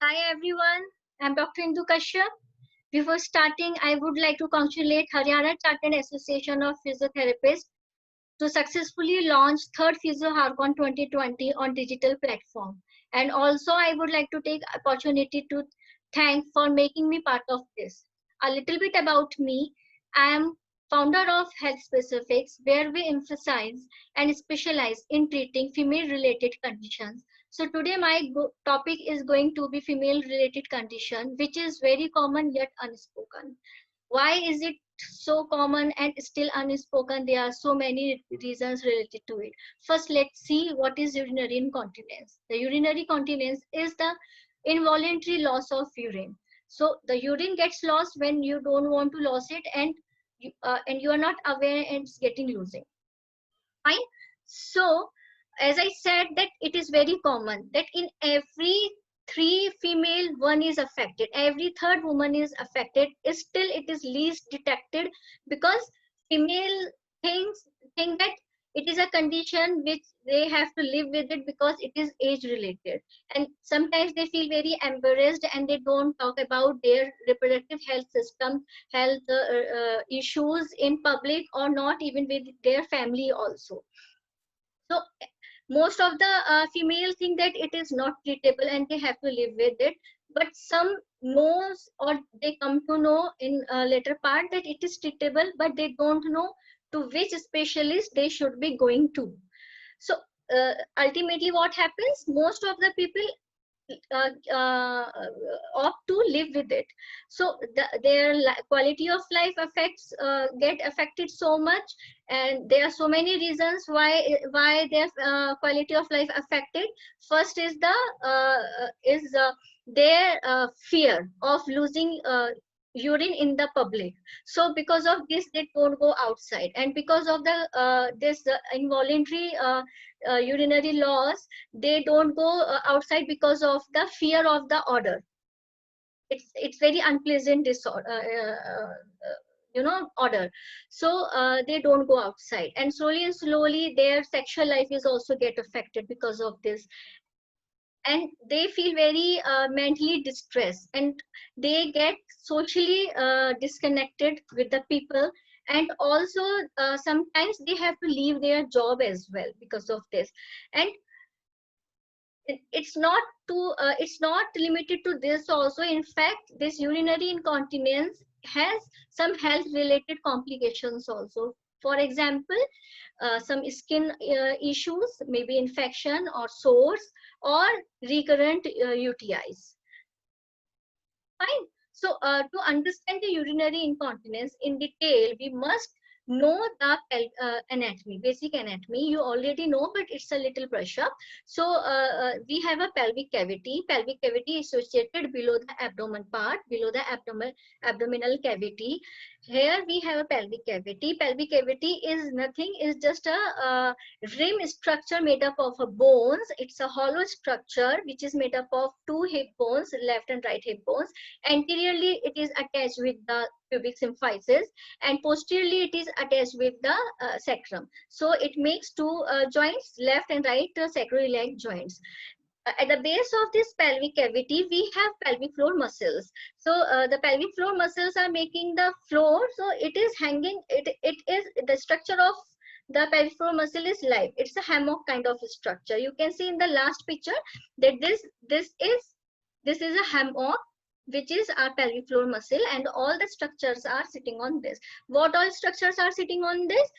Hi everyone, I'm Dr. Indu Kashyap. Before starting, I would like to congratulate Haryana Chartered Association of Physiotherapists to successfully launch third PhysioHarcon 2020 on digital platform. And also, I would like to take opportunity to thank for making me part of this. A little bit about me. I am founder of Health Specifics, where we emphasize and specialize in treating female-related conditions. So today my topic is going to be female-related condition, which is very common yet unspoken. Why is it so common and still unspoken? There are so many reasons related to it. First, let's see what is urinary incontinence. The urinary incontinence is the involuntary loss of urine. So the urine gets lost when you don't want to lose it, and you are not aware and it's getting losing. Fine. So as I said, that it is very common that in every three female one is affected, every third woman is affected. Still it is least detected because female things think that it is a condition which they have to live with it because it is age related, and sometimes they feel very embarrassed and they don't talk about their reproductive health system, health issues in public, or not even with their family also. So most of the female think that it is not treatable and they have to live with it, but some knows or they come to know in a later part that it is treatable, but they don't know to which specialist they should be going to. So ultimately what happens, most of the people uh, uh, opt to live with it. So their quality of life affects get affected so much, and there are so many reasons why their quality of life affected. First is their fear of losing urine in the public. So because of this they don't go outside, and because of the this involuntary urinary loss, they don't go outside because of the fear of the odor. It's very unpleasant disorder, odor. So they don't go outside, and slowly and slowly their sexual life is also get affected because of this, and they feel very mentally distressed, and they get socially disconnected with the people, and also sometimes they have to leave their job as well because of this. And it's not limited to this also. In fact, this urinary incontinence has some health related complications also. For example, some skin issues, maybe infection or sores, or recurrent UTIs. Fine. So to understand the urinary incontinence in detail, we must know the anatomy, basic anatomy. You already know, but it's a little brush up. So we have a pelvic cavity. Pelvic cavity is situated below the abdomen part, below the abdominal cavity. Here we have a pelvic cavity. Pelvic cavity is nothing, is just a rim structure made up of bones. It's a hollow structure which is made up of two hip bones, left and right hip bones. Anteriorly, it is attached with the pubic symphysis, and posteriorly, it is attached with the sacrum. So it makes two joints, left and right sacroiliac joints. At the base of this pelvic cavity, we have pelvic floor muscles. So the pelvic floor muscles are making the floor. So it is hanging. It is the structure of the pelvic floor muscle is live. It's a hammock kind of structure. You can see in the last picture that this is a hammock, which is our pelvic floor muscle, and all the structures are sitting on this. What all structures are sitting on this?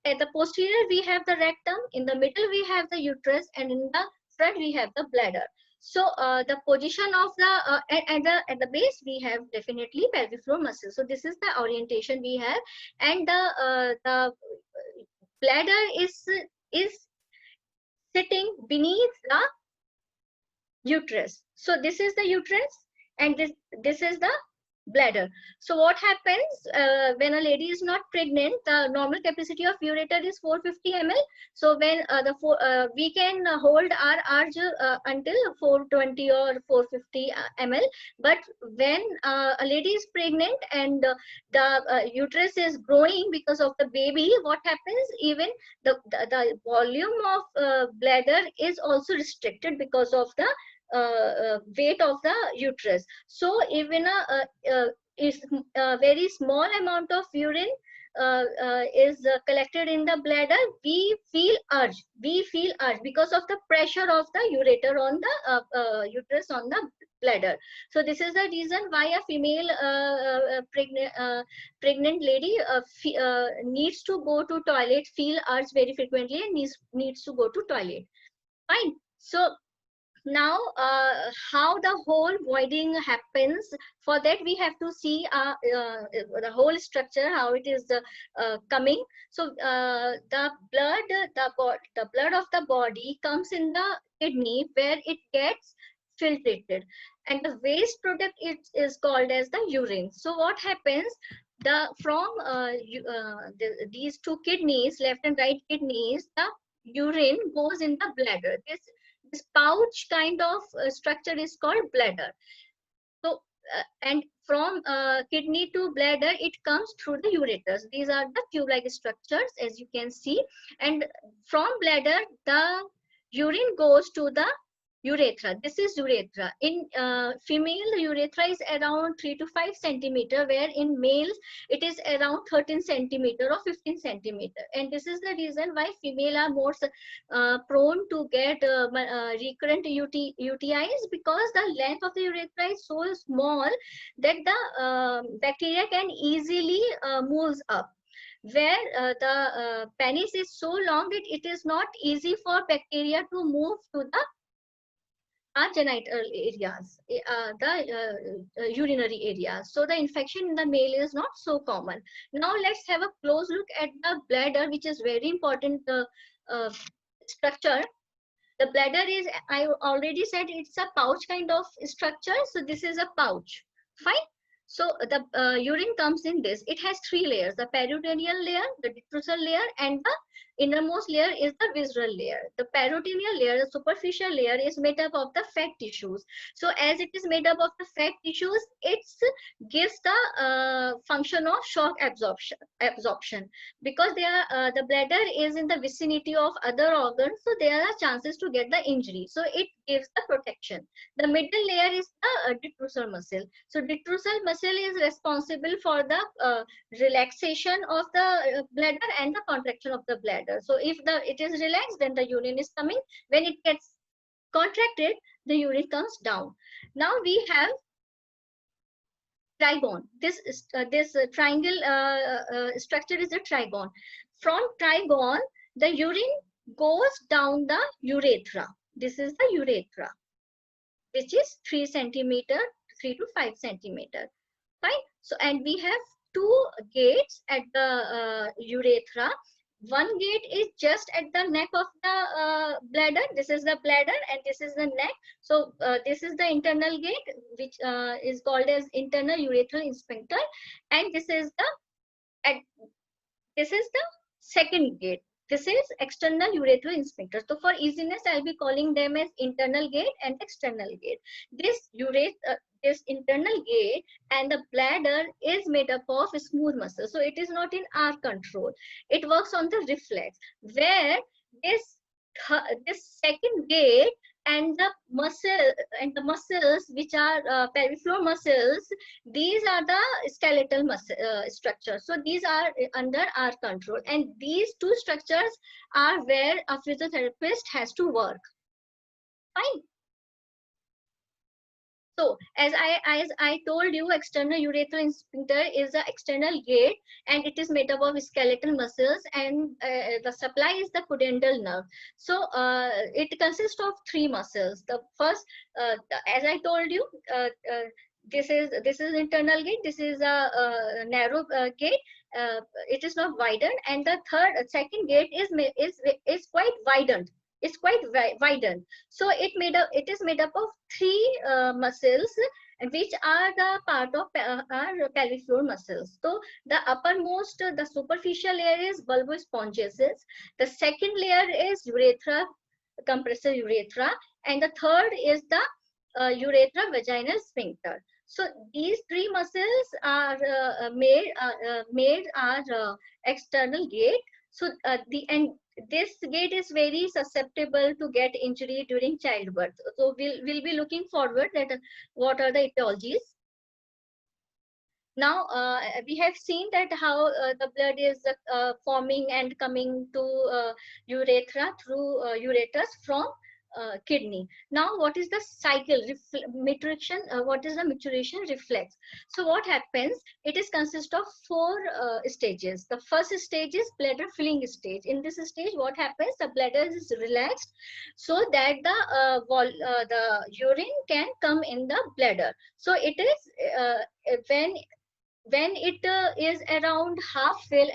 At the posterior we have the rectum, in the middle we have the uterus, and in the front we have the bladder. So the position of the at the base we have definitely pelvic floor muscle. So this is the orientation we have, and the bladder is sitting beneath the uterus. So this is the uterus, and this is the bladder. So what happens when a lady is not pregnant? The normal capacity of ureter is 450 ml. So when we can hold our urge until 420 or 450 ml. But when a lady is pregnant and the uterus is growing because of the baby, what happens? Even the volume of bladder is also restricted because of the weight of the uterus. So even a very small amount of urine is collected in the bladder, we feel urge. We feel urge because of the pressure of the ureter on the uterus on the bladder. So this is the reason why a female pregnant lady needs to go to toilet, feel urge very frequently, and needs to go to toilet. Fine. So now how the whole voiding happens, for that we have to see the whole structure, how it is coming. So the blood of the body comes in the kidney, where it gets filtrated, and the waste product is called as the urine. So what happens, these two kidneys, left and right kidneys, the urine goes in the bladder. This pouch kind of structure is called bladder. So and from kidney to bladder, it comes through the ureters. These are the tube-like structures, as you can see. And from bladder, the urine goes to the urethra. This is urethra. In female, the urethra is around 3 to 5 centimeter, where in males it is around 13 centimeter or 15 centimeter. And this is the reason why female are more prone to get recurrent UTIs, because the length of the urethra is so small that the bacteria can easily moves up, where the penis is so long that it is not easy for bacteria to move to the genital areas, the urinary areas. So the infection in the male is not so common. Now let's have a close look at the bladder, which is very important structure. The bladder is, I already said, it's a pouch kind of structure. So this is a pouch. Fine. So the urine comes in this. It has 3 layers: the peritoneal layer, the detrusal layer, and the innermost layer is the visceral layer. The peritoneal layer, the superficial layer, is made up of the fat tissues. So as it is made up of the fat tissues, it gives the function of shock absorption, because they are, the bladder is in the vicinity of other organs, so there are chances to get the injury. So it gives the protection. The middle layer is the detrusal muscle. So detrusal muscle is responsible for the relaxation of the bladder and the contraction of the bladder. So if it is relaxed, then the urine is coming. When it gets contracted, the urine comes down. Now we have trigone. This triangle structure is a trigone. From trigone, the urine goes down the urethra. This is the urethra, which is 3 centimeter, 3 to 5 centimeter. Fine. So, and we have 2 gates at the urethra. One gate is just at the neck of the bladder. This is the bladder, and this is the neck. So this is the internal gate, which is called as internal urethral sphincter, and this is the second gate. This is external urethral sphincter. So for easiness, I'll be calling them as internal gate and external gate. This internal gate and the bladder is made up of smooth muscle. So it is not in our control. It works on the reflex, where this second gate and the muscles which are peripheral muscles, these are the skeletal muscle structures. So these are under our control, and these 2 structures are where a physiotherapist has to work. Fine. So as I told you, external urethral sphincter is the external gate, and it is made up of skeletal muscles, and the supply is the pudendal nerve. So it consists of 3 muscles. The first, as I told you, this is internal gate. This is a narrow gate. It is not widened, and the second gate is quite widened. It's quite widened. So it is made up of 3 muscles, which are the part of our pelvic floor muscles. So the uppermost, the superficial layer is bulbospongiasis. The second layer is urethra, compressor urethra, and the third is the urethra vaginal sphincter. So these 3 muscles are made our external gate. So this gate is very susceptible to get injury during childbirth. So we'll be looking forward that what are the etiologies. Now we have seen that how the blood is forming and coming to urethra through ureters from kidney. Now what is the cycle maturation? What is the maturation reflex? So what happens? It is consist of 4 stages. The first stage is bladder filling stage. In this stage what happens? The bladder is relaxed so that the urine can come in the bladder. So it is when it is around half fill,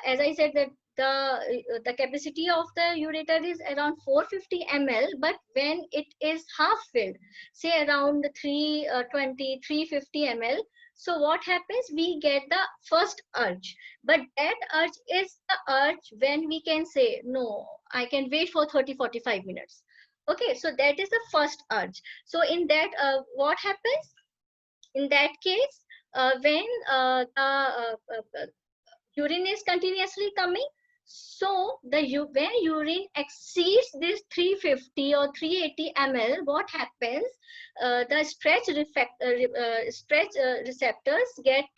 as I said that the capacity of the ureter is around 450 ml, but when it is half filled, say around 320 350 ml, so what happens? We get the first urge, but that urge is the urge when we can say no, I can wait for 30-45 minutes. Okay, so that is the first urge. So in that what happens in that case? When the urine is continuously coming, so when urine exceeds this 350 or 380 ml, what happens? The stretch receptors get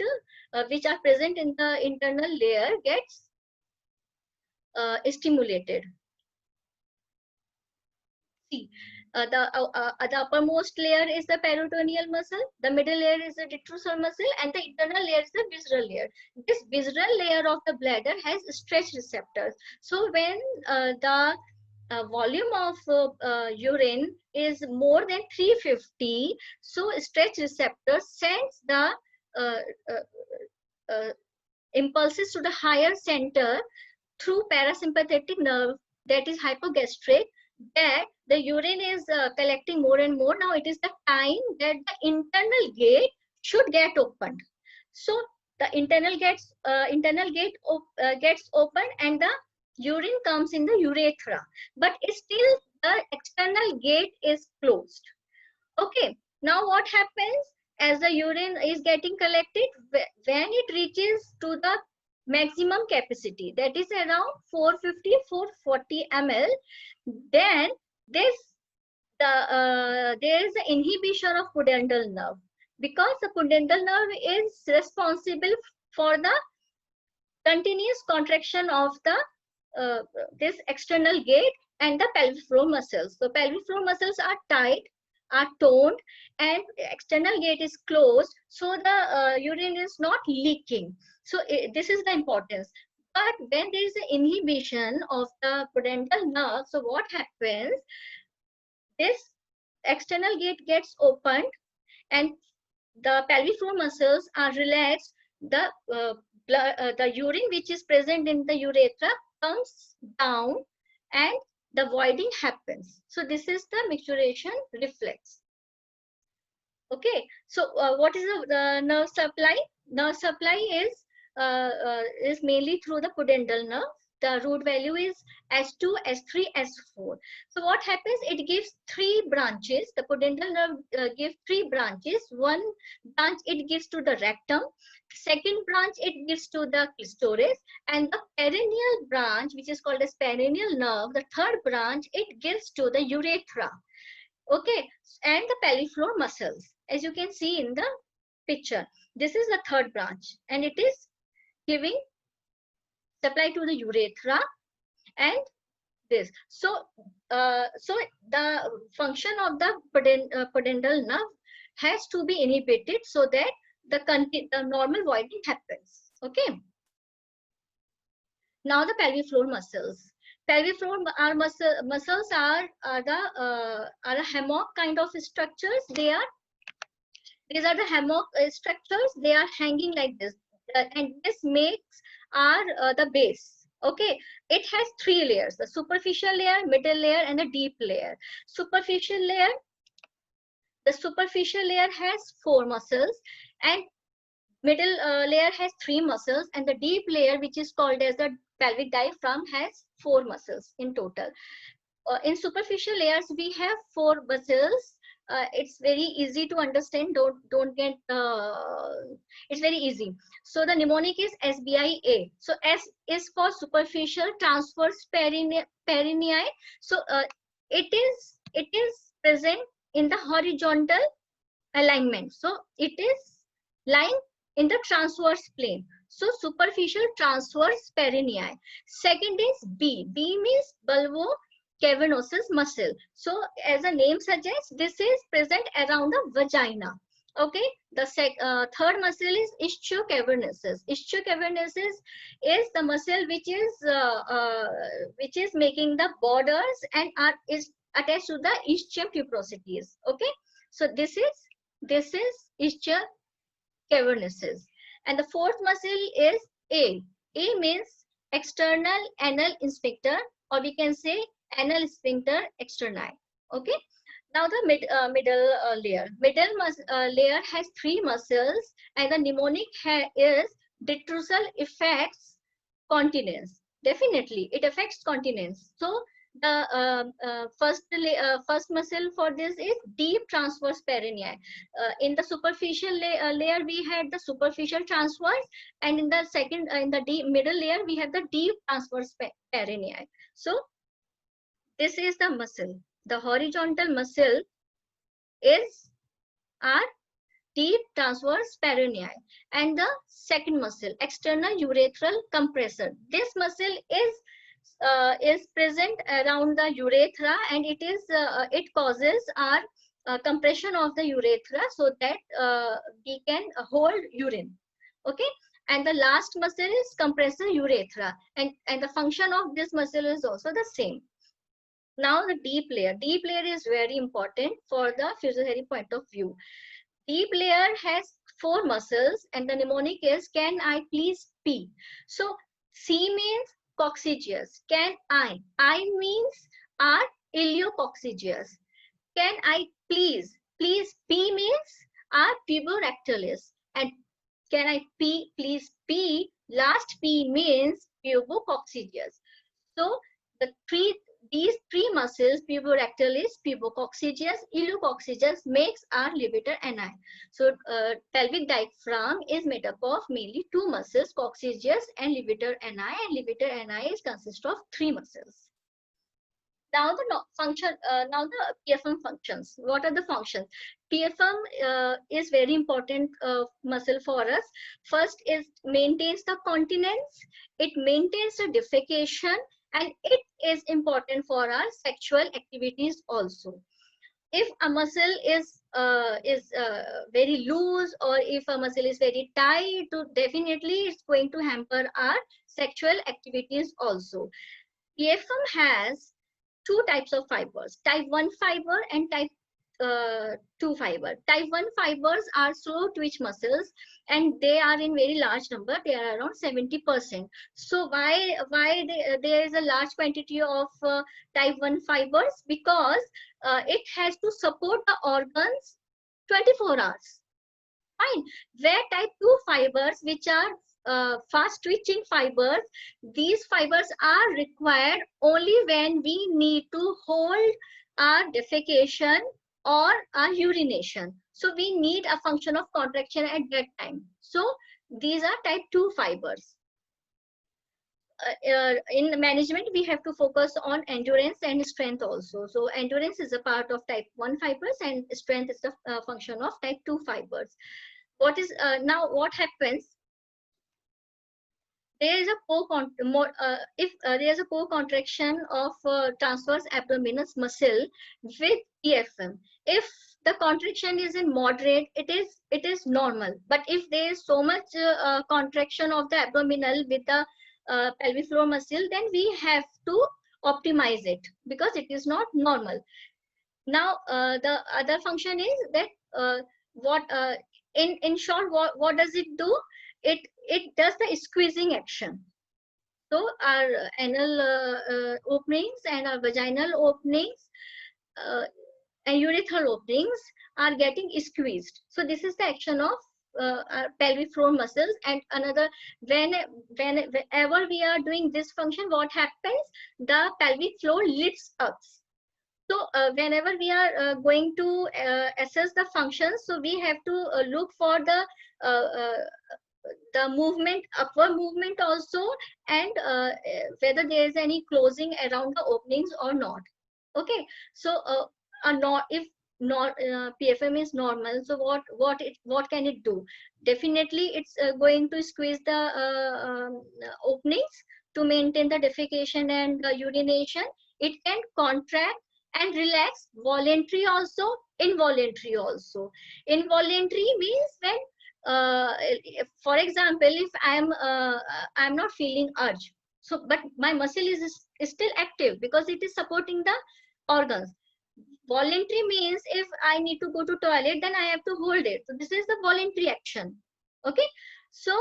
which are present in the internal layer gets stimulated. See, the uppermost layer is the peritoneal muscle, the middle layer is the detrusor muscle, and the internal layer is the visceral layer. This visceral layer of the bladder has stretch receptors. So when the volume of urine is more than 350, so stretch receptors sends the impulses to the higher center through parasympathetic nerve, that is hypogastric, that the urine is collecting more and more. Now it is the time that the internal gate should get opened. So the internal gate gets opened and the urine comes in the urethra, but still the external gate is closed. Okay, now what happens? As the urine is getting collected, when it reaches to the maximum capacity, that is around 450-440 ml, then there is the inhibition of pudendal nerve, because the pudendal nerve is responsible for the continuous contraction of the this external gate and the pelvic floor muscles. So pelvic floor muscles are tight, are toned, and external gate is closed, so the urine is not leaking. So this is the importance. But when there is an inhibition of the pudendal nerve, so what happens? This external gate gets opened and the pelvic floor muscles are relaxed. The urine which is present in the urethra comes down and the voiding happens. So this is the maturation reflex. Okay, so what is the nerve supply? Nerve supply is mainly through the pudendal nerve. The root value is S2, S3, S4. So what happens? It gives 3 branches. The pudendal nerve gives 3 branches. One branch it gives to the rectum. Second branch it gives to the clitoris, and the perineal branch, which is called as perineal nerve, the third branch it gives to the urethra. Okay, and the pelvic floor muscles, as you can see in the picture. This is the third branch, and it is giving supply to the urethra and this. So, the function of the pudendal nerve has to be inhibited so that the normal voiding happens. Okay. Now the pelvic floor muscles. Pelvic floor muscles are a hammock kind of structures. These are the hammock structures. They are hanging like this, and this makes the base. Okay, it has 3 layers: the superficial layer, middle layer, and the deep layer. Superficial layer. The superficial layer has 4 muscles, and middle layer has 3 muscles, and the deep layer, which is called as the pelvic diaphragm, has 4 muscles in total. In superficial layers, we have 4 muscles it's very easy to understand. Don't get it's very easy. So the mnemonic is SBIA. So S is for superficial transverse perineai. So it is present in the horizontal alignment. So it is lying in the transverse plane. So superficial transverse perineai. Second is B. B means bulbocavernosus muscle. So as the name suggests, this is present around the vagina. Okay. The third muscle is ischiocavernosus. Ischiocavernosus is the muscle which is making the borders and is attached to the ischium tuberosities. Okay. So this is ischiocavernosus. And the fourth muscle is A. A means external anal sphincter, or we can say anal sphincter externi. Okay. Now the middle layer. Layer has three muscles, and the mnemonic is detrusal affects continence. Definitely, it affects continence. So the first muscle for this is deep transverse perineum. In the superficial layer, we had the superficial transverse, and in the second, in the deep middle layer, we have the deep transverse perineum. So this is the muscle. The horizontal muscle is our deep transverse perineum, and the second muscle, external urethral compressor. This muscle is present around the urethra, and it causes our compression of the urethra so that we can hold urine. Okay. And the last muscle is compressor urethra, and the function of this muscle is also the same. Now the deep layer. Deep layer is very important for the physiotherapy point of view. Deep layer has four muscles, and the mnemonic is can I please pee. So C means coccygeus. Can I? I means are iliococcygeus. Can I please? Please pee means are puborectalis. And can I pee? Please pee. Last P means pubococcygeus. So these three muscles, puborectalis, pubococcygeus, iliococcygeus, makes our levator ani. So pelvic diaphragm is made up of mainly two muscles, coccygeus and levator ani, and levator ani is consist of three muscles. Now the function. Now the PFM functions. What are the functions? PFM is very important muscle for us. First is maintains the continence. It maintains the defecation, and it is important for our sexual activities also. If a muscle is very loose, or if a muscle is very tight, definitely it's going to hamper our sexual activities also. PFM has two types of fibers, type 1 fiber and type 2 fiber. Type 1 fibers are slow twitch muscles, and they are in very large number. They are around 70%. So why there is a large quantity of type 1 fibers? Because it has to support the organs 24 hours. Fine. Where type 2 fibers, which are fast twitching fibers, these fibers are required only when we need to hold our defecation or our urination. So we need a function of contraction at that time. So these are type 2 fibers. In management, we have to focus on endurance and strength also. So endurance is a part of type 1 fibers, and strength is the function of type 2 fibers. What is now what happens? There is a if there is a co-contraction of transverse abdominis muscle with PFM. If the contraction is in moderate, it is normal. But if there is so much contraction of the abdominal with the pelvic floor muscle, then we have to optimize it because it is not normal. Now the other function is that in short, what does it do? It does the squeezing action. So our anal openings and our vaginal openings and urethral openings are getting squeezed. So this is the action of our pelvic floor muscles. And another, whenever we are doing this function, what happens? The pelvic floor lifts up. So whenever we are going to assess the functions, so we have to look for the movement, upward movement also, and whether there is any closing around the openings or not. Okay, so if not PFM is normal, so what can it do? Definitely, it's going to squeeze the openings to maintain the defecation and urination. It can contract and relax, voluntary also, involuntary also. Involuntary means when for example, if I'm not feeling urge, so but my muscle is still active because it is supporting the organs. Voluntary means if I need to go to toilet, then I have to hold it. So this is the voluntary action. Okay, so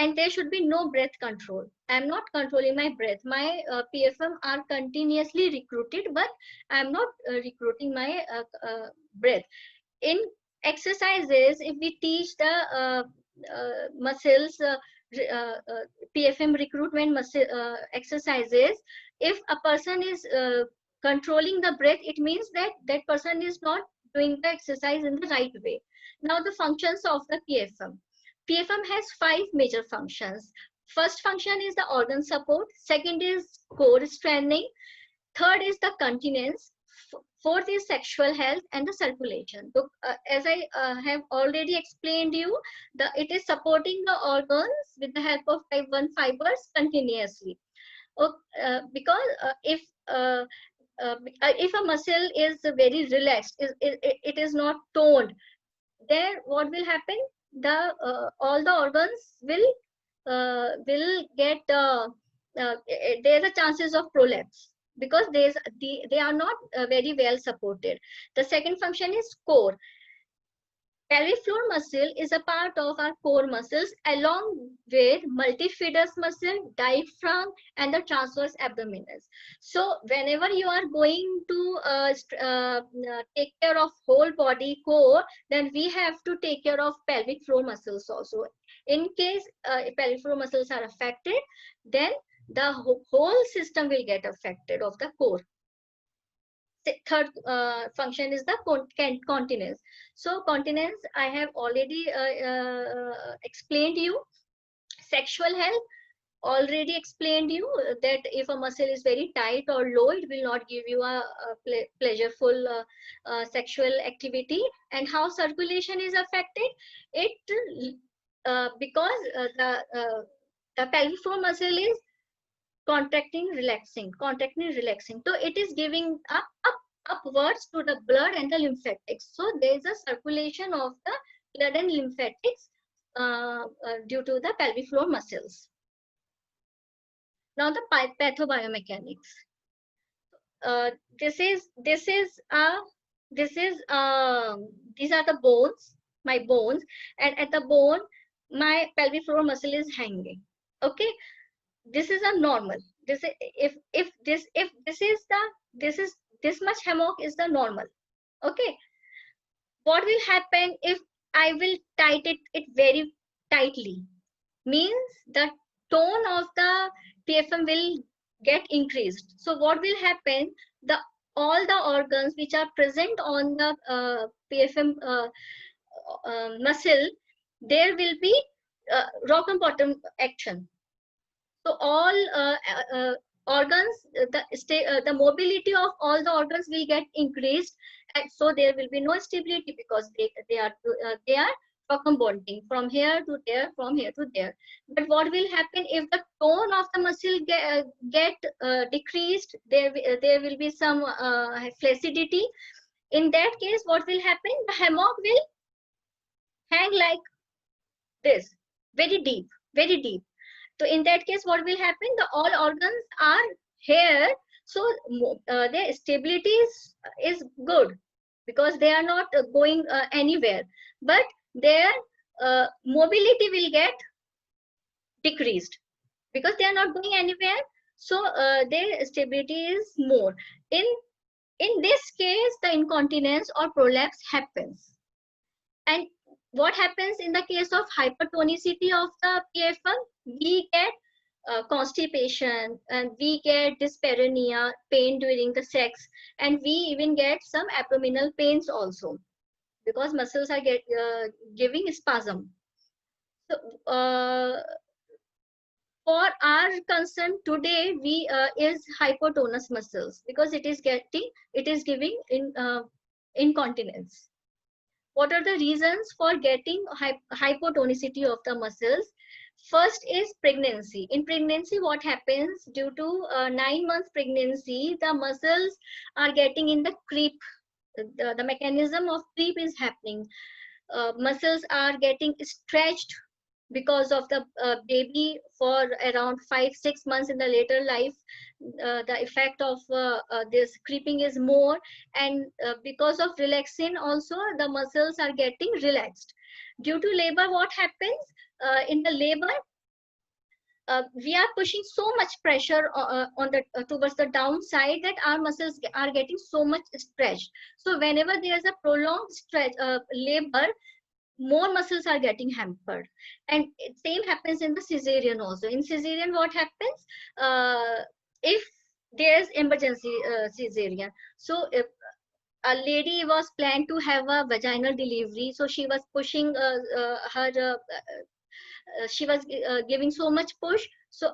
and there should be no breath control. I'm not controlling my breath. My PFM are continuously recruited, but I'm not recruiting my breath. In exercises, if we teach the muscles PFM recruitment muscle exercises, if a person is controlling the breath, it means that that person is not doing the exercise in the right way. Now the functions of the PFM has 5 major functions. First function is the organ support, second is core strengthening, third is the continence, fourth is sexual health and the circulation. So as I have already explained you, it is supporting the organs with the help of type 1 fibers continuously. Because if a muscle is very relaxed, it is not toned, then what will happen? All the organs will get there's a chances of prolapse because they are not very well supported. The second function is core. Pelvic floor muscle is a part of our core muscles along with multifidus muscle, diaphragm, and the transverse abdominis. So whenever you are going to take care of whole body core, then we have to take care of pelvic floor muscles also. In case pelvic floor muscles are affected, then the whole system will get affected of the core. Third function is the continence. So continence I have already explained you. Sexual health already explained you that if a muscle is very tight or low, it will not give you a pleasureful sexual activity. And how circulation is affected, it because the pelvic floor muscle is contracting, relaxing. So it is giving upwards to the blood and the lymphatics. So there is a circulation of the blood and lymphatics due to the pelvic floor muscles. Now the pathobiomechanics. These are the bones, my bones, and at the bone, my pelvic floor muscle is hanging. Okay, this is a normal. This much hammock is the normal. Okay, what will happen if I will tighten it very tightly? Means the tone of the PFM will get increased. So what will happen? All the organs which are present on the PFM muscle, there will be rock and bottom action. So all organs, the mobility of all the organs will get increased, and so there will be no stability because they are bonding from here to there, from here to there. But what will happen if the tone of the muscle get decreased? There will be some flaccidity. In that case, what will happen? The hammock will hang like this, very deep, very deep. So in that case, what will happen? All organs are here, so their stability is good because they are not going anywhere, but their mobility will get decreased because they are not going anywhere. So their stability is more. In this case, the incontinence or prolapse happens. And what happens in the case of hypertonicity of the PFM? We get constipation, and we get dyspareunia, pain during the sex, and we even get some abdominal pains also because muscles are giving spasm. So for our concern today, we is hypotonus muscles because it is giving incontinence. What are the reasons for getting hypotonicity of the muscles? First is pregnancy. In pregnancy, what happens due to 9 months pregnancy, the muscles are getting in the creep. The mechanism of creep is happening. Muscles are getting stretched because of the baby for around 5-6 months in the later life. The effect of this creeping is more, and because of relaxin also the muscles are getting relaxed. Due to labor, what happens in the labor, we are pushing so much pressure on the towards the downside that our muscles are getting so much stretched. So whenever there is a prolonged stretch labor, more muscles are getting hampered. And same happens in the cesarean also. In cesarean, what happens if there's emergency cesarean? So if a lady was planned to have a vaginal delivery, so she was pushing she was giving so much push, so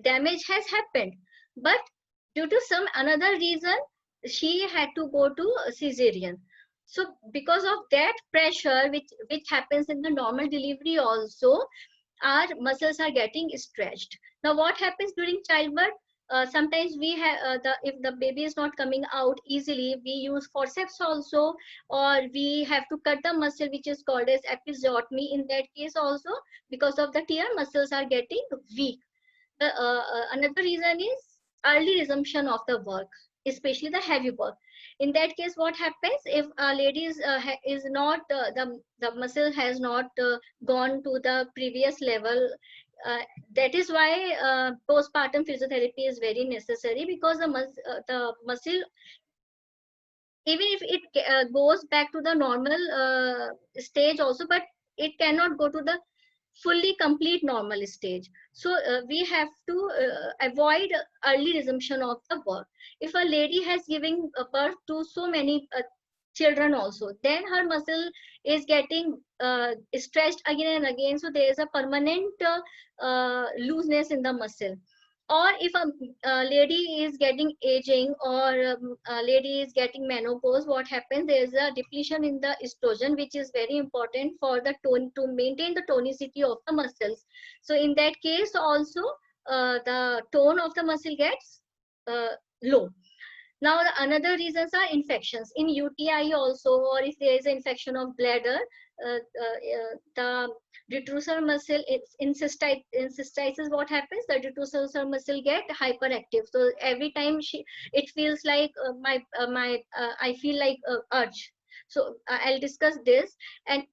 damage has happened. But due to some another reason, she had to go to cesarean. So because of that pressure which happens in the normal delivery also, our muscles are getting stretched. Now what happens during childbirth? Sometimes we have if the baby is not coming out easily, we use forceps also, or we have to cut the muscle which is called as episiotomy. In that case also, because of the tear, muscles are getting weak. Another reason is early resumption of the work, especially the heavy work. In that case, what happens if a lady is not the muscle has not gone to the previous level? That is why postpartum physiotherapy is very necessary, because the muscle, even if it goes back to the normal stage also, but it cannot go to the fully complete normal stage. So we have to avoid early resumption of the work. If a lady has given birth to so many children also, then her muscle is getting stretched again and again, so there is a permanent looseness in the muscle. Or if a lady is getting aging, or a lady is getting menopause, what happens? There is a depletion in the estrogen, which is very important for the tone, to maintain the tonicity of the muscles. So in that case also, the tone of the muscle gets low. Now the another reasons are infections in UTI also, or if there is an infection of bladder, the detrusor muscle, it's in cystitis, what happens? The detrusor muscle get hyperactive. So every time it feels like I feel like urge. So I'll discuss this. And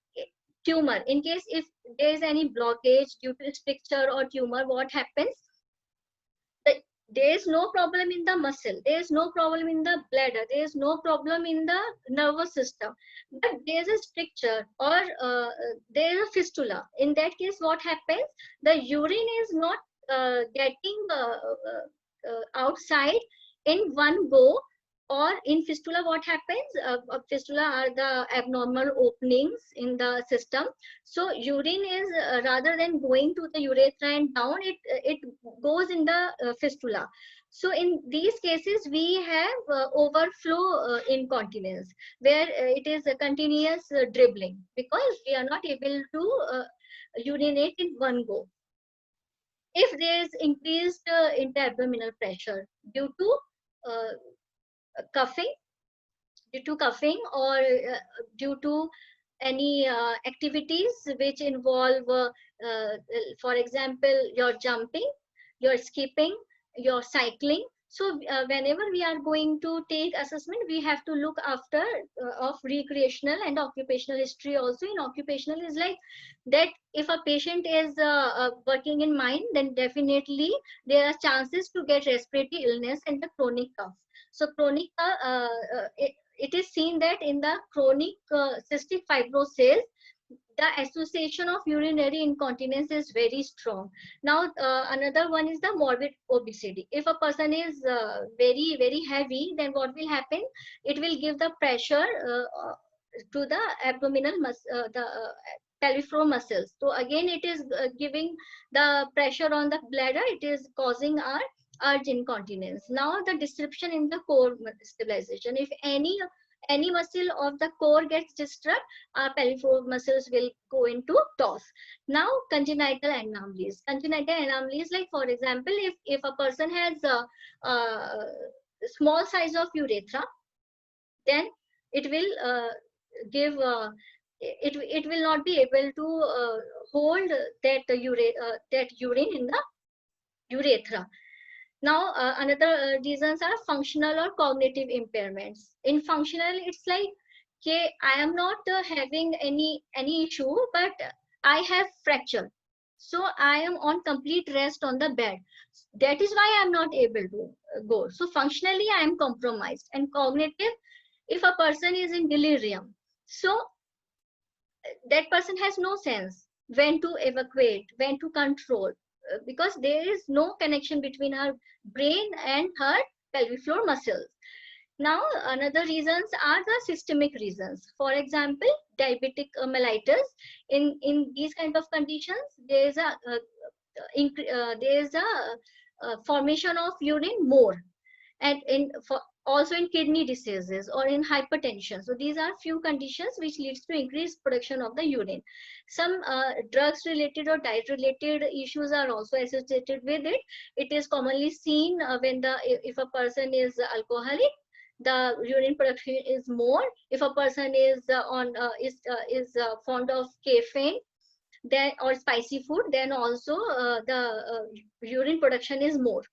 tumor, in case if there is any blockage due to stricture or tumor, what happens? There is no problem in the muscle, there is no problem in the bladder, there is no problem in the nervous system, but there is a stricture, or there is a fistula. In that case, what happens? The urine is not getting outside in one go. Or in fistula, what happens? Fistula are the abnormal openings in the system. So urine is rather than going to the urethra and down, it goes in the fistula. So in these cases, we have overflow incontinence, where it is a continuous dribbling, because we are not able to urinate in one go. If there is increased intra-abdominal pressure due to coughing, or due to any activities which involve for example, your jumping, your skipping, your cycling. So whenever we are going to take assessment, we have to look after of recreational and occupational history also. In occupational is like that, if a patient is working in mine, then definitely there are chances to get respiratory illness and the chronic cough. So chronic it is seen that in the chronic cystic fibrosis, the association of urinary incontinence is very strong. Now, another one is the morbid obesity. If a person is very heavy, then what will happen? It will give the pressure to the abdominal the pelvic floor muscles. So again, it is giving the pressure on the bladder. It is causing our urge incontinence. Now, the disruption in the core stabilization. If any muscle of the core gets disturbed, our pelvic floor muscles will go into toss. Now, congenital anomalies. Congenital anomalies, like for example, if a person has a small size of urethra, then it will give it will not be able to hold that urine in the urethra. Now, another reasons are functional or cognitive impairments. In functional, it's like, okay, I am not having any issue, but I have fracture, so I am on complete rest on the bed. That is why I am not able to go. So functionally, I am compromised. And cognitive, if a person is in delirium, so that person has no sense when to evacuate, when to control, because there is no connection between her brain and her pelvic floor muscles. Now, another reasons are the systemic reasons. For example, diabetic mellitus. In these kind of conditions, there is a formation of urine more, and also in kidney diseases or in hypertension. So these are few conditions which leads to increased production of the urine. Some drugs related or diet related issues are also associated with it. It is commonly seen when if a person is alcoholic, the urine production is more. If a person is fond of caffeine, then or spicy food, then also the urine production is more.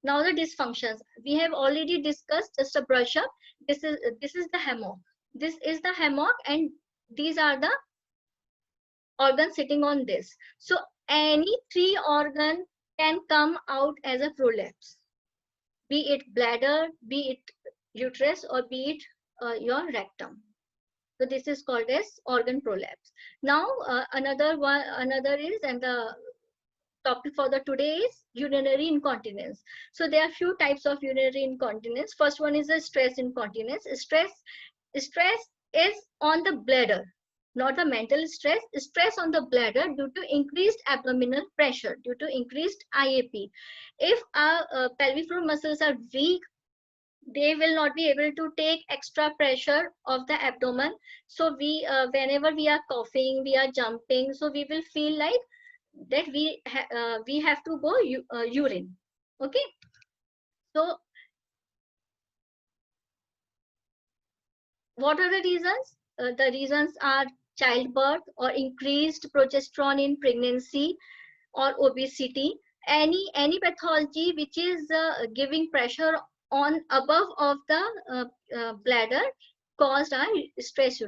Now the dysfunctions we have already discussed. Just a brush up. This is the hammock. This is the hammock, and these are the organs sitting on this. So any three organ can come out as a prolapse, be it bladder, be it uterus, or be it your rectum. So this is called as organ prolapse. Now another is, and the topic for the today is urinary incontinence. So there are few types of urinary incontinence. First one is the stress incontinence. Stress is on the bladder, not the mental stress. Stress on the bladder due to increased abdominal pressure, due to increased IAP. If our pelvic floor muscles are weak, they will not be able to take extra pressure of the abdomen. So we whenever we are coughing, we are jumping, so we will feel like that we have to go urine. Okay, so what are the reasons? The reasons are childbirth or increased progesterone in pregnancy or obesity. Any pathology which is giving pressure on above of the bladder caused our stress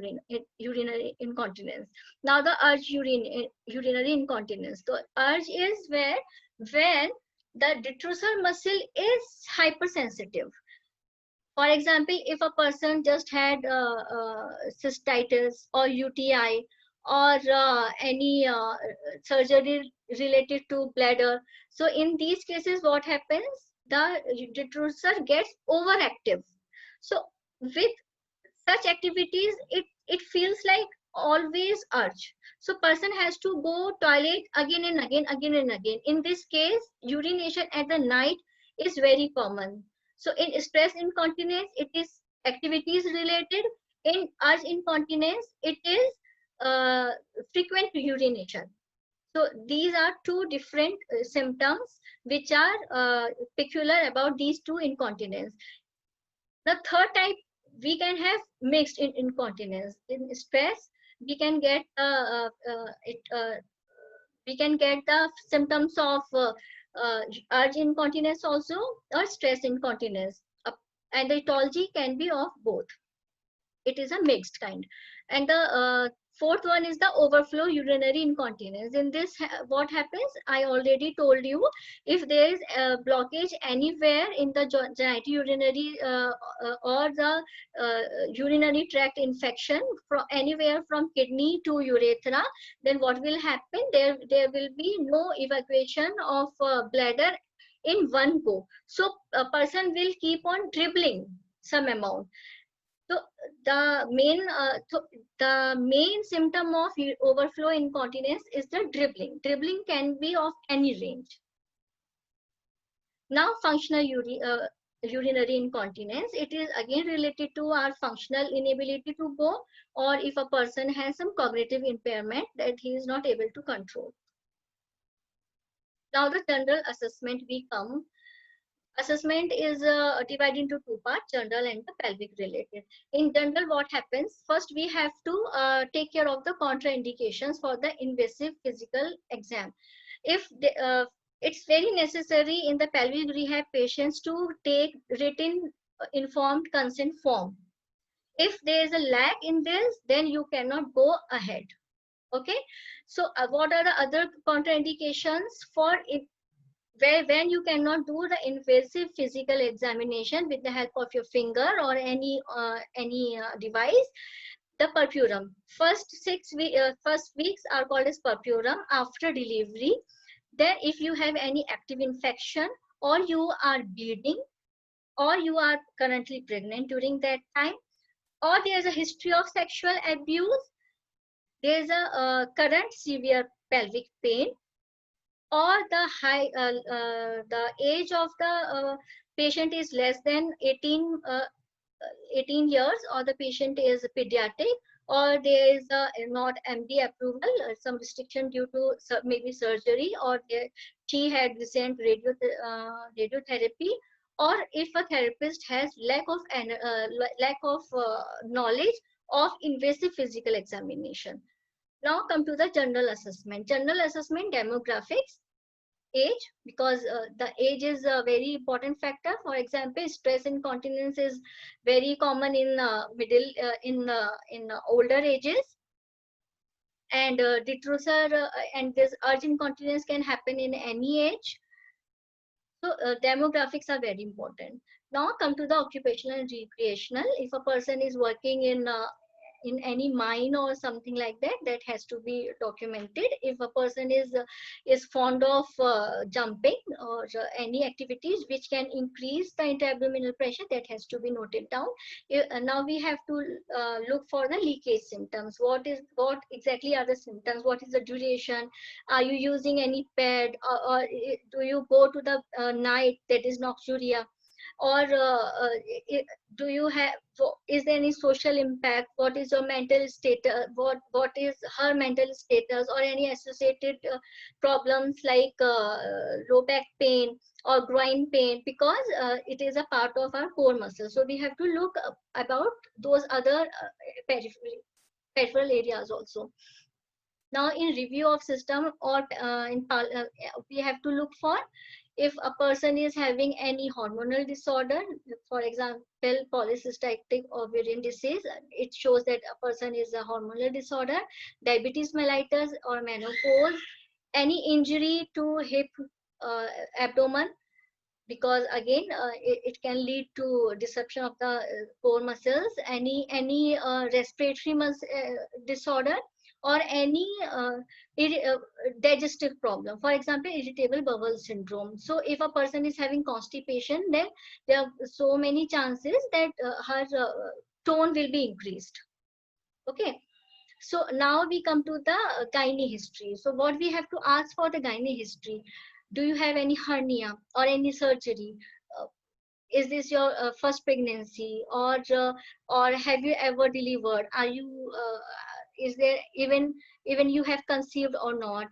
urinary incontinence. Now the urge urinary incontinence. The urge is where when the detrusor muscle is hypersensitive. For example, if a person just had cystitis or UTI or any surgery related to bladder, so in these cases, what happens? The detrusor gets overactive. So with such activities, it feels like always urge. So person has to go toilet again and again. In this case, urination at the night is very common. So in stress incontinence, it is activities related. In urge incontinence, it is frequent urination. So these are two different symptoms which are peculiar about these two incontinence. The third type, we can have mixed incontinence. In stress, we can get we can get the symptoms of urge incontinence also, or stress incontinence. And the etiology can be of both. It is a mixed kind. And the Fourth one is the overflow urinary incontinence. In this, what happens? I already told you, if there is a blockage anywhere in the genitourinary or the urinary tract infection from anywhere from kidney to urethra, then what will happen? There will be no evacuation of bladder in one go. So a person will keep on dribbling some amount. So the main symptom of overflow incontinence is the dribbling. Dribbling can be of any range. Now, functional urinary incontinence. It is again related to our functional inability to go, or if a person has some cognitive impairment that he is not able to control. Now, the general assessment we come. Assessment is divided into two parts, general and the pelvic related. In general, what happens? First, we have to take care of the contraindications for the invasive physical exam. If it's very necessary in the pelvic rehab patients to take written informed consent form. If there is a lack in this, then you cannot go ahead. Okay. So what are the other contraindications for it? When you cannot do the invasive physical examination with the help of your finger or any device, the purpurum. First weeks are called as purpurum after delivery. Then if you have any active infection, or you are bleeding, or you are currently pregnant during that time, or there is a history of sexual abuse, there is a current severe pelvic pain, or the age of the patient is less than 18 years, or the patient is pediatric, or there is not MD approval, some restriction due to maybe surgery, or she had recent radiotherapy, or if a therapist has lack of knowledge of invasive physical examination. Now come to the general assessment. General assessment, demographics, age, because the age is a very important factor. For example, stress incontinence is very common in older ages, and detrusor and this urge incontinence can happen in any age. So demographics are very important. Now come to the occupational and recreational. If a person is working in any mine or something like that, that has to be documented. If a person is fond of jumping or any activities which can increase the intra-abdominal pressure, that has to be noted down. Now we have to look for the leakage symptoms. What exactly are the symptoms? What is the duration? Are you using any pad, or do you go to the night, that is nocturia? Or do you have, is there any social impact? What is your mental status? What is her mental status, or any associated problems like low back pain or groin pain, because it is a part of our core muscle. So we have to look about those other peripheral areas also. Now in review of system, or we have to look for if a person is having any hormonal disorder, for example, polycystic ovarian disease, it shows that a person is a hormonal disorder, diabetes mellitus or menopause, any injury to hip, abdomen, because again it can lead to disruption of the core muscles, any respiratory disorder, or any digestive problem, for example, irritable bowel syndrome. So if a person is having constipation, then there are so many chances that her tone will be increased. Okay. So now we come to the gynae history. So what we have to ask for the gynae history: do you have any hernia or any surgery? Is this your first pregnancy, or have you ever delivered? Are you is there even you have conceived or not?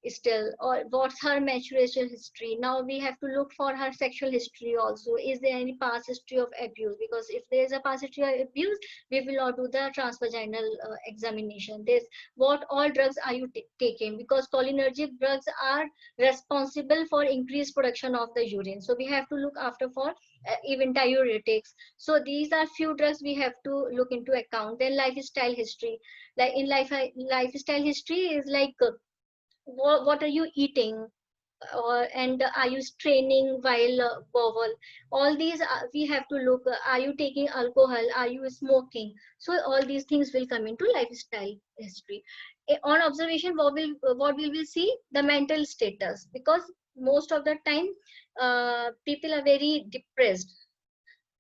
still, or what's her menstrual history. Now we have to look for her sexual history also. Is there any past history of abuse? Because if there is a past history of abuse, we will not do the transvaginal examination. There's what all drugs are you taking, because cholinergic drugs are responsible for increased production of the urine, so we have to look after for even diuretics. So these are few drugs we have to look into account. Then lifestyle history, like in lifestyle history is like what are you eating, and are you straining while bowel. All these we have to look. Are you taking alcohol, are you smoking? So all these things will come into lifestyle history. On observation, what we will see, the mental status, because most of the time people are very depressed,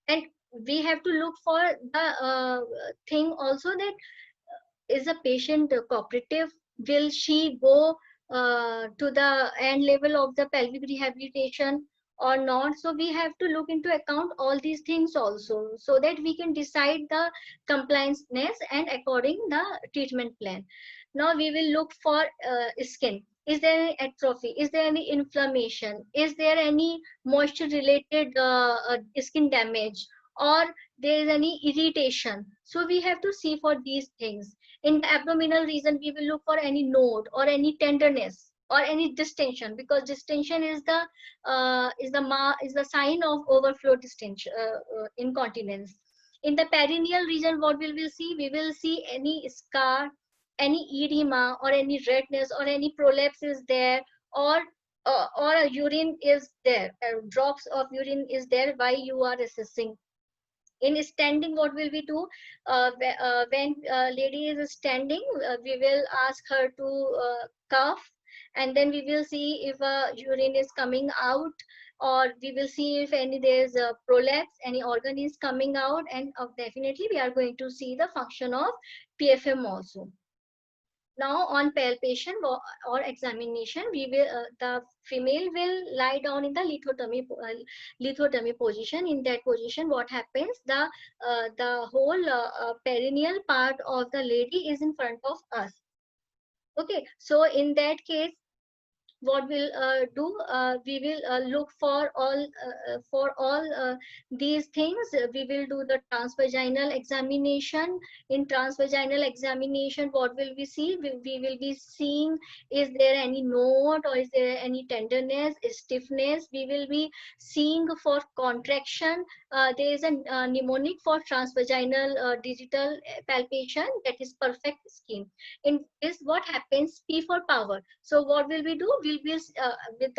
and we have to look for the thing also, that is a patient cooperative, will she go to the end level of the pelvic rehabilitation or not. So we have to look into account all these things also, so that we can decide the complianceness and according the treatment plan. Now we will look for skin. Is there any atrophy? Is there any inflammation? Is there any moisture related skin damage, or there is any irritation? So we have to see for these things. In the abdominal region, we will look for any node or any tenderness or any distension, because distension is the sign of overflow distension, incontinence. In the perineal region, what we will see? We will see any scar, any edema, or any redness, or any prolapse is there, or a urine is there, drops of urine is there while you are assessing. In standing, what will we do? When lady is standing, we will ask her to cough, and then we will see if urine is coming out, or we will see if any there is a prolapse, any organ is coming out, and definitely we are going to see the function of PFM also. Now on palpation or examination, we will the female will lie down in the lithotomy position. In that position, what happens? The whole perineal part of the lady is in front of us. Okay, so in that case, what we'll do, we will look for all these things. We will do the transvaginal examination. In transvaginal examination, what will we see? We will be seeing, is there any node, or is there any tenderness, stiffness. We will be seeing for contraction. There is a mnemonic for transvaginal digital palpation, that is perfect scheme. In this, what happens? P for power. So what will we do? We'll be with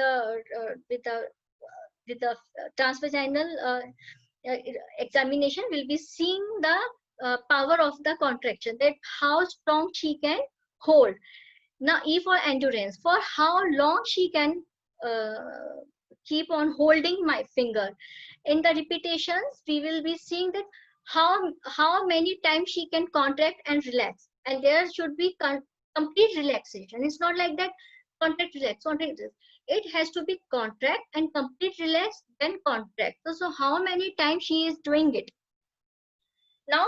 the transvaginal examination, we'll be seeing the power of the contraction, that how strong she can hold. Now E for endurance, for how long she can keep on holding my finger. In the repetitions, we will be seeing that how many times she can contract and relax, and there should be complete relaxation. It's not like that contract relax. It has to be contract and complete relax, then contract. So how many times she is doing it? Now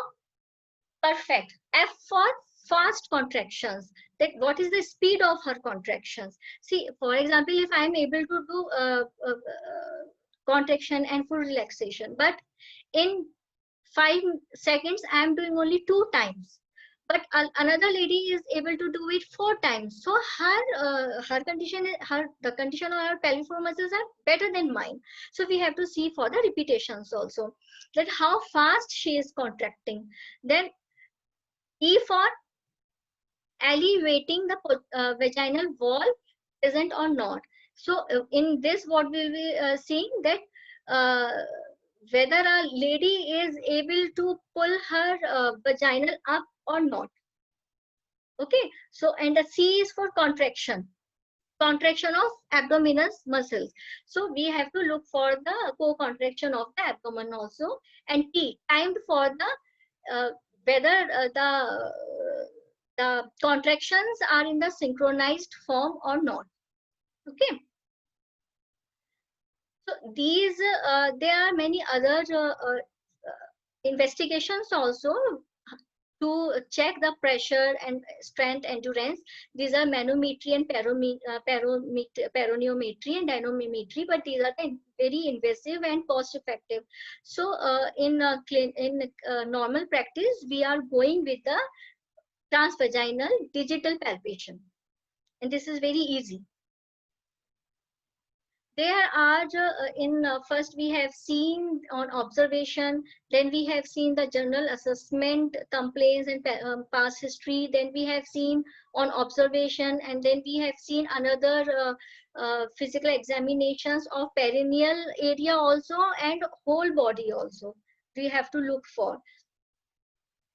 perfect. F for fast contractions, that what is the speed of her contractions. See, for example, if I am able to do contraction and full relaxation, but in 5 seconds I am doing only 2 times, but another lady is able to do it 4 times. So her condition, the condition of her pelvic floor muscles are better than mine. So we have to see for the repetitions also, that how fast she is contracting. Then E for elevating the vaginal wall, present or not. So in this, what we'll be seeing, that whether a lady is able to pull her vaginal up or not. Okay, so and the C is for contraction of abdominal muscles. So we have to look for the co-contraction of the abdomen also. And T, timed for the whether the contractions are in the synchronized form or not. Okay, so these there are many other investigations also to check the pressure and strength endurance. These are manometry and peroneometry and dynamometry, but these are very invasive and cost effective. So in normal practice, we are going with the transvaginal digital palpation, and this is very easy. There are first we have seen on observation, then we have seen the general assessment, complaints and past history, then we have seen on observation, and then we have seen another physical examinations of perineal area also and whole body also we have to look for,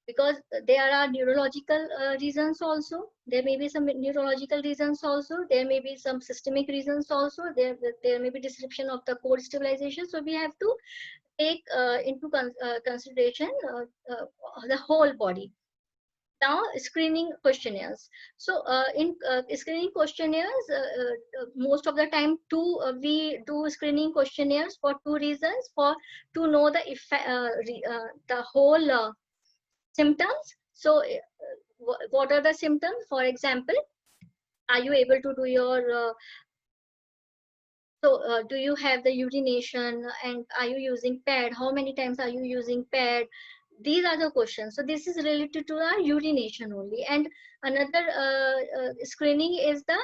because there are neurological reasons also. There may be some neurological reasons also. There may be some systemic reasons also. There may be disruption of the core stabilization. So we have to take into consideration the whole body. Now, screening questionnaires. So in screening questionnaires, most of the time we do screening questionnaires for two reasons: to know the the whole symptoms. So what are the symptoms? For example, are you able to do your do you have the urination, and are you using pad? How many times are you using pad? These are the questions. So this is related to the urination only. And another screening is the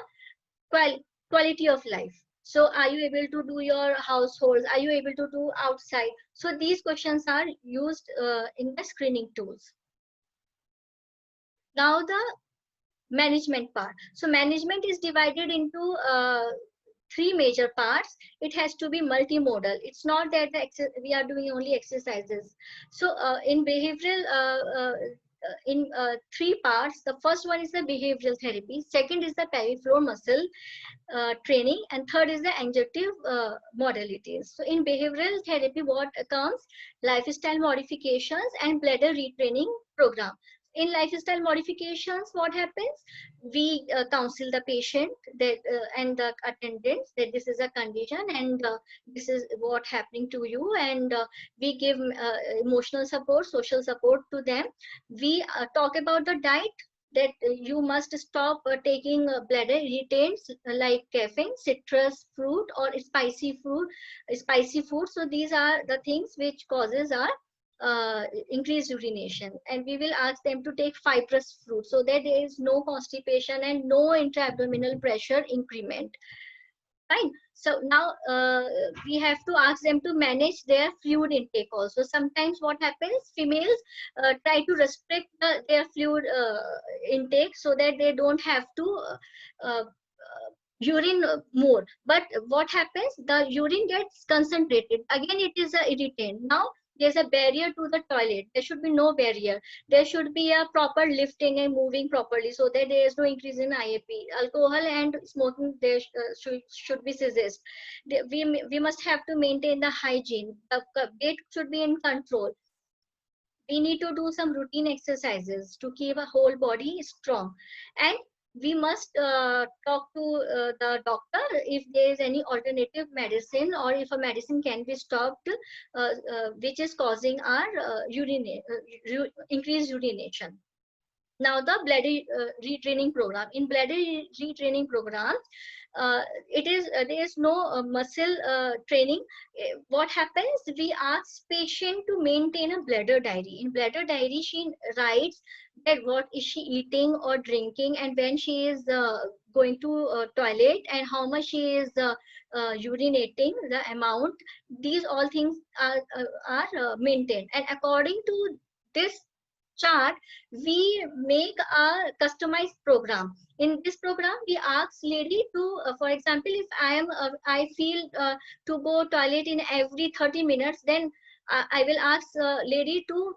quality of life. So are you able to do your households? Are you able to do outside? So these questions are used in the screening tools. Now the management part. So management is divided into three major parts. It has to be multimodal. It's not that we are doing only exercises. So in behavioral, in three parts. The first one is the behavioral therapy. Second is the peripheral muscle training, and third is the adjunctive modalities. So in behavioral therapy, what comes? Lifestyle modifications and bladder retraining program. In lifestyle modifications, what happens? We counsel the patient that and the attendants that this is a condition and this is what happening to you, and we give emotional support, social support to them. We talk about the diet, that you must stop taking bladder irritants like caffeine, citrus fruit, or spicy food. So these are the things which causes our increased urination, and we will ask them to take fibrous fruit so that there is no constipation and no intra-abdominal pressure increment. Fine. So now we have to ask them to manage their fluid intake also. Sometimes what happens, females try to restrict their fluid intake so that they don't have to urine more. But what happens, the urine gets concentrated. Again, it is a irritant. Now there's a barrier to the toilet. There should be no barrier. There should be a proper lifting and moving properly so that there is no increase in IAP. Alcohol and smoking there should be ceased. We must have to maintain the hygiene. The weight should be in control. We need to do some routine exercises to keep a whole body strong. And we must talk to the doctor if there is any alternative medicine, or if a medicine can be stopped which is causing our increased urination. Now the bladder retraining program. In bladder retraining program, there is no muscle training. What happens, we ask patient to maintain a bladder diary. In bladder diary, she writes that what is she eating or drinking, and when she is going to toilet, and how much she is urinating, the amount. These all things are maintained, and according to this chart, we make a customized program. In this program, we ask lady to, for example, if I feel to go toilet in every 30 minutes, then I will ask lady to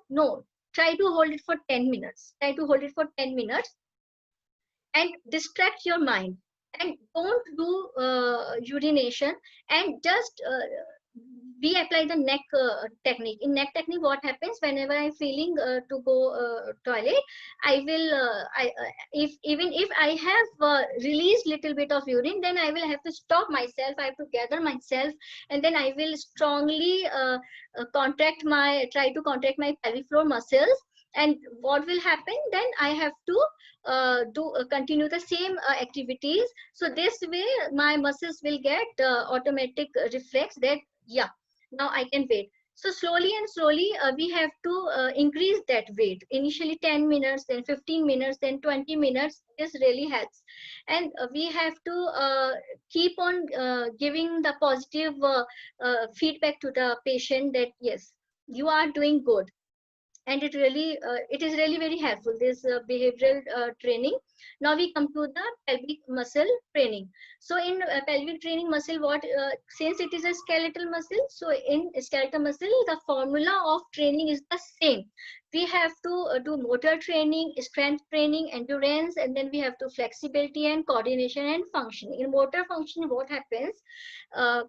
try to hold it for 10 minutes. Try to hold it for 10 minutes and distract your mind, and don't do urination, and just we apply the neck technique. In neck technique, what happens, whenever I'm feeling to go toilet, I will even if I have released little bit of urine, then I will have to stop myself. I have to gather myself, and then I will strongly try to contract my pelvic floor muscles, And what will happen then? I have to continue the same activities. So this way my muscles will get automatic reflex that yeah, now I can wait. So slowly and slowly we have to increase that weight. Initially 10 minutes, then 15 minutes, then 20 minutes. This really helps. And we have to keep on giving the positive feedback to the patient that yes, you are doing good. And it is really very helpful, this behavioral training. Now we come to the pelvic muscle training. So in pelvic training muscle, what since it is a skeletal muscle, so in skeletal muscle the formula of training is the same. We have to do motor training, strength training, endurance, and then we have to flexibility and coordination and functioning. In motor function, what happens, uh,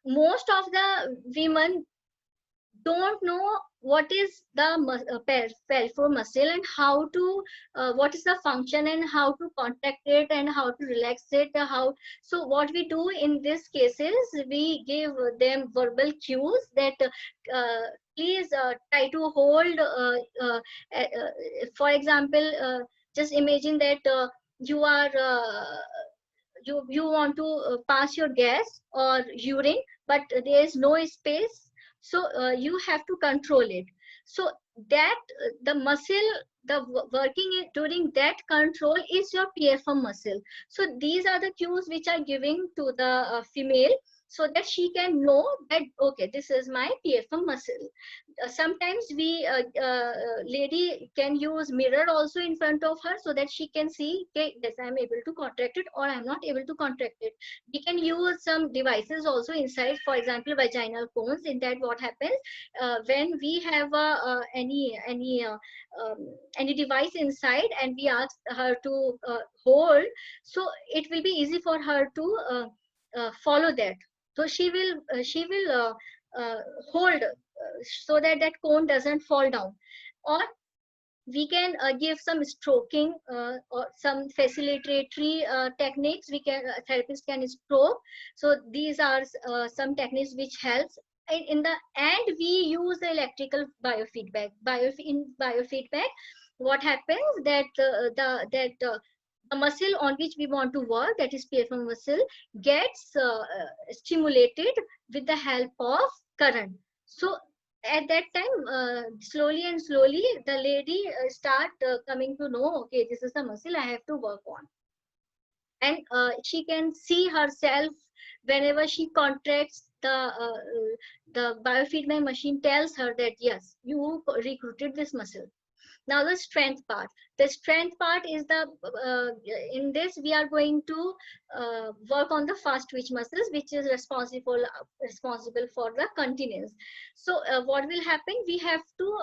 most of the women don't know what is the pelvic muscle and how to what is the function and how to contract it and how to relax it, how. So what we do in these cases, we give them verbal cues that please try to hold for example, just imagine that you are you want to pass your gas or urine, but there is no space. So you have to control it. So that the muscle, the working during that control is your PFM muscle. So these are the cues which are giving to the female, so that she can know that okay, this is my PFM muscle. Sometimes we lady can use mirror also in front of her, so that she can see, okay, yes, I'm able to contract it or I'm not able to contract it. We can use some devices also inside, for example vaginal cones. In that what happens, when we have any device inside and we ask her to hold, so it will be easy for her to follow that. So she will uh, hold so that that cone doesn't fall down. Or we can give some stroking or some facilitatory techniques. We can therapist can stroke. So these are some techniques which helps in the. And we use the electrical biofeedback. In biofeedback, what happens that the muscle on which we want to work, that is PFM muscle, gets stimulated with the help of current. So at that time, slowly and slowly the lady start coming to know, okay, this is the muscle I have to work on. And she can see herself whenever she contracts, the biofeedback machine tells her that yes, you recruited this muscle. Now the strength part. The strength part is the in this we are going to work on the fast twitch muscles, which is responsible for the continence. So what will happen, we have to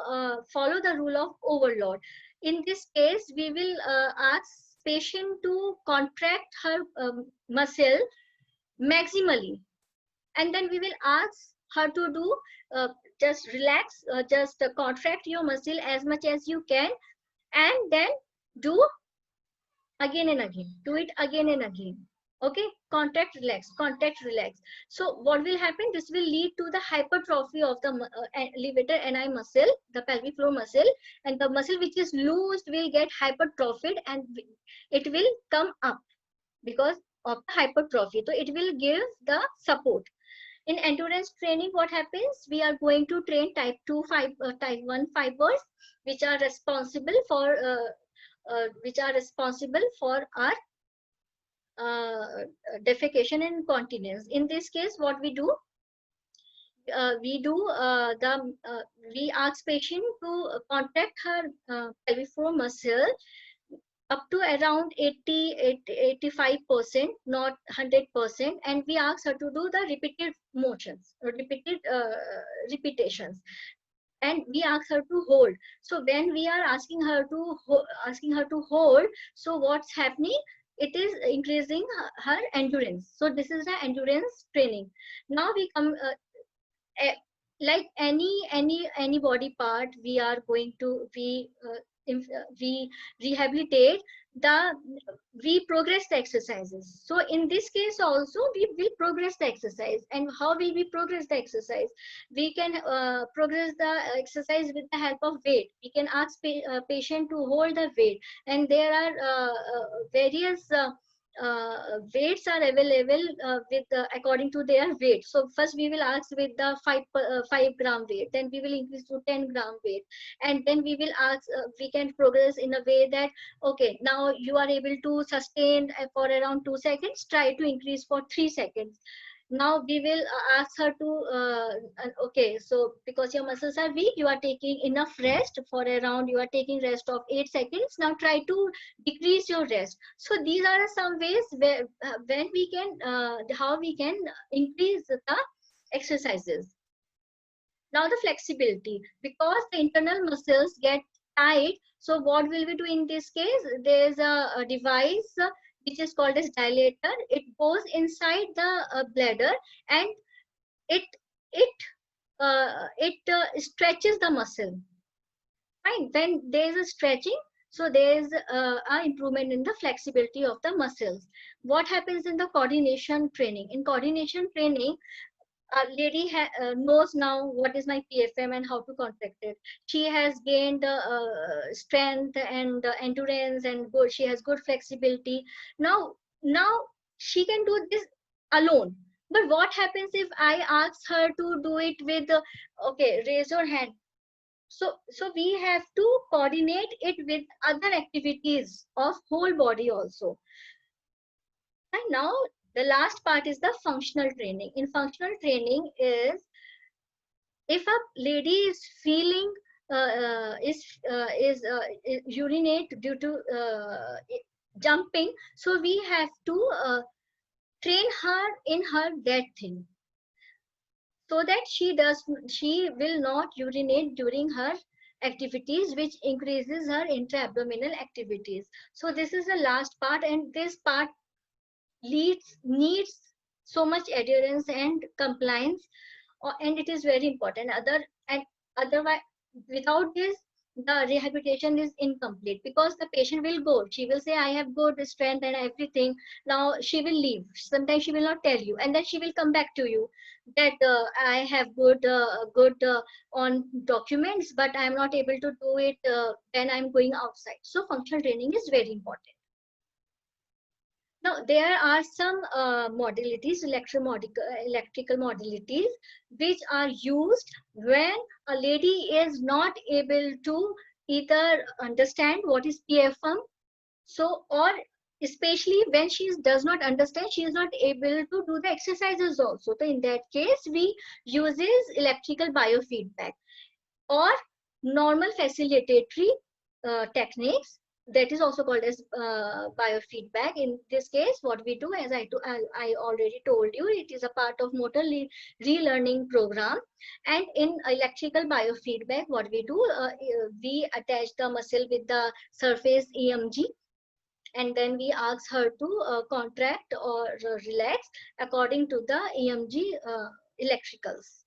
follow the rule of overload. In this case we will ask patient to contract her muscle maximally, and then we will ask her to do just relax, just contract your muscle as much as you can, and then do again and again, do it again and again. Okay, contract, relax, contract, relax. So what will happen, this will lead to the hypertrophy of the levator ani muscle, the pelvic floor muscle, and the muscle which is loosed will get hypertrophied and it will come up because of the hypertrophy. So it will give the support. In endurance training, what happens, we are going to train type 2 type 1 fibers, which are responsible for our defecation and incontinence. In this case, what we do, we ask patient to contract her pelvic floor muscle up to around 85%, not 100%, and we ask her to do the repeated motions, or repeated repetitions, and we ask her to hold. So when we are asking her to hold, so what's happening, it is increasing her endurance. So this is the endurance training. Now we come like any body part, we are going to we rehabilitate we progress the exercises. So in this case also we will progress the exercise. And how will we progress the exercise? We can progress the exercise with the help of weight. We can ask patient to hold the weight, and there are various weights are available with according to their weight. So first we will ask with the 5 gram weight, then we will increase to 10 gram weight, and then we will ask we can progress in a way that okay, now you are able to sustain for around 2 seconds, try to increase for 3 seconds. Now we will ask her to okay, so because your muscles are weak, you are taking enough rest for around, you are taking rest of 8 seconds, now try to decrease your rest. So these are some ways where when we can how we can increase the exercises. Now the flexibility, because the internal muscles get tight, so what will we do in this case? There is a device which is called as dilator. It goes inside the bladder, and it stretches the muscle. Fine. When there is a stretching, so there is a improvement in the flexibility of the muscles. What happens in the coordination training? In coordination training, a lady knows now what is my PFM and how to contract it. She has gained strength and endurance, and good. She has good flexibility. Now she can do this alone. But what happens if I ask her to do it with, okay, raise your hand. So we have to coordinate it with other activities of whole body also. And now the last part is the functional training. In functional training is, if a lady is feeling urinate due to jumping, so we have to train her in her that thing, so that she will not urinate during her activities, which increases her intra-abdominal activities. So this is the last part, and this part needs so much adherence and compliance, and it is very important. Otherwise, without this, the rehabilitation is incomplete, because the patient will go, she will say I have good strength and everything, now she will leave, sometimes she will not tell you, and then she will come back to you that I have good on documents, but I am not able to do it when I am going outside. So functional training is very important. Now, there are some modalities, electrical modalities, which are used when a lady is not able to either understand what is PFM, so, or especially when she does not understand, she is not able to do the exercises also. So in that case, we uses electrical biofeedback or normal facilitatory techniques, that is also called as biofeedback. In this case, what we do, as I already told you, it is a part of motor relearning program. And in electrical biofeedback, what we do, we attach the muscle with the surface EMG, and then we ask her to contract or relax according to the EMG electricals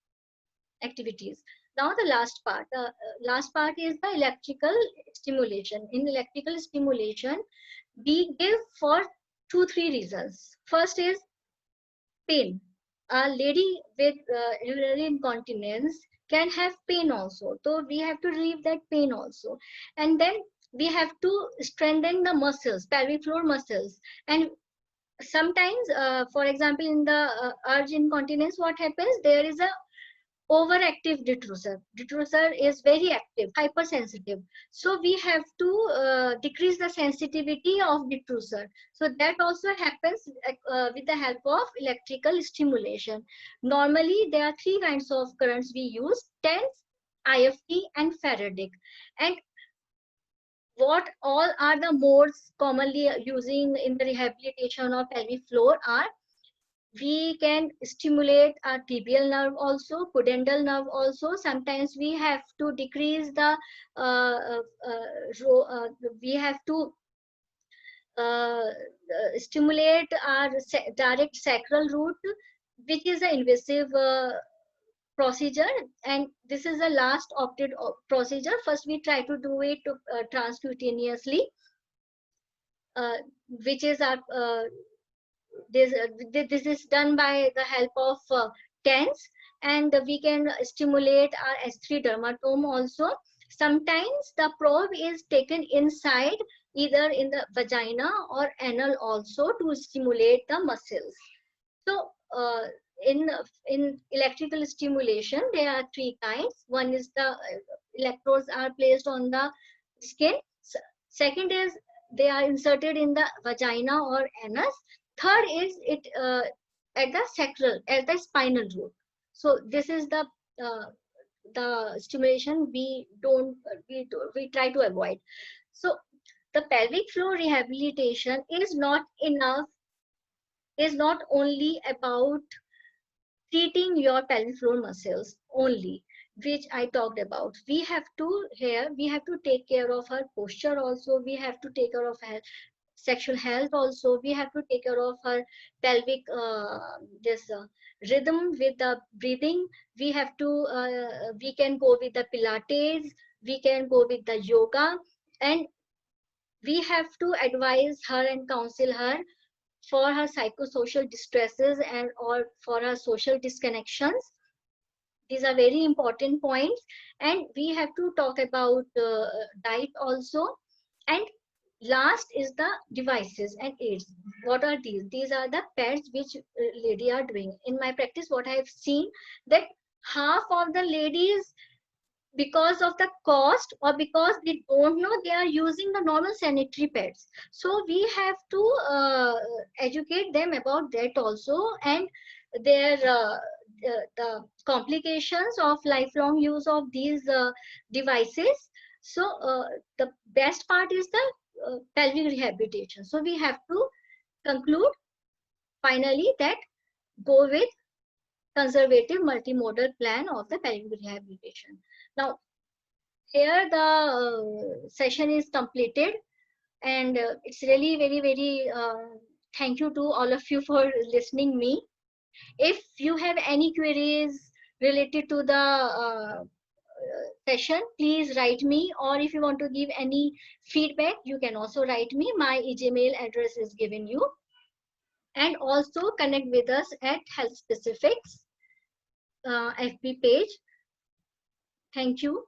activities. Now the last part is the electrical stimulation. In electrical stimulation, we give for 2-3 reasons. First is pain. A lady with urinary incontinence can have pain also, so we have to relieve that pain also. And then we have to strengthen the muscles, pelvic floor muscles. And sometimes, for example, in the urge incontinence, what happens, there is a overactive detrusor. Detrusor is very active, hypersensitive. So we have to decrease the sensitivity of detrusor. So that also happens with the help of electrical stimulation. Normally, there are 3 kinds of currents we use: TENS, IFT, and Faradic. And what all are the modes commonly using in the rehabilitation of pelvic floor are: we can stimulate our tibial nerve also, pudendal nerve also. Sometimes we have to decrease the we have to stimulate our direct sacral root, which is an invasive procedure, and this is the last opted procedure. First, we try to do it transcutaneously, which is our this is done by the help of TENS, and we can stimulate our S3 dermatome also. Sometimes the probe is taken inside, either in the vagina or anal also, to stimulate the muscles. So in electrical stimulation, there are three kinds. One is the electrodes are placed on the skin. Second is they are inserted in the vagina or anus. Third is it at the sacral, at the spinal root. So this is the stimulation we try to avoid. So the pelvic floor rehabilitation is not enough, is not only about treating your pelvic floor muscles only, which I talked about. We have to take care of her posture also. We have to take care of her sexual health also. We have to take care of her pelvic this rhythm with the breathing. We can go with the Pilates, we can go with the yoga, and we have to advise her and counsel her for her psychosocial distresses and or for her social disconnections. These are very important points. And we have to talk about diet also. And last is the devices and aids. What are these? These are the pads which lady are doing. In my practice, what I have seen, that half of the ladies, because of the cost or because they don't know, they are using the normal sanitary pads. So we have to educate them about that also, and their the complications of lifelong use of these devices. So the best part is the pelvic rehabilitation. So we have to conclude finally that go with conservative multimodal plan of the pelvic rehabilitation. Now, here the session is completed, and it's really very thank you to all of you for listening me. If you have any queries related to the session, please write me, or if you want to give any feedback, you can also write me. My Gmail address is given you, and also connect with us at Health Specifics FB page. Thank you.